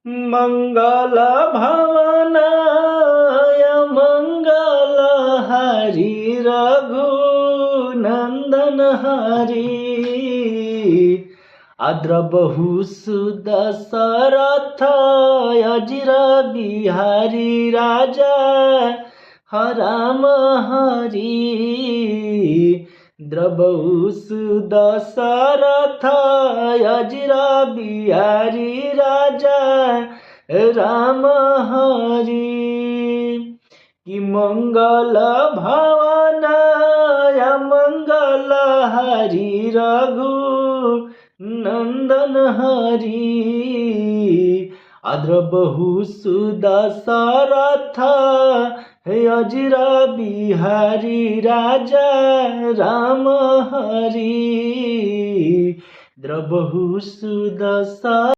मंगल भवनाय मंगल हरि रघुनंदन हरि आद्र बहुसुत दशरथ अजिर बिहारी राजा राम हरि द्रबहुसुत दशरथ अजिर बिहारी राजा राम हरि कि मंगल भवनाय मंगल हरि रघु नंदन हरि आद्र बहुसुत दशरथ अजिर बिहारी राजा राम हरि द्रबहुसुत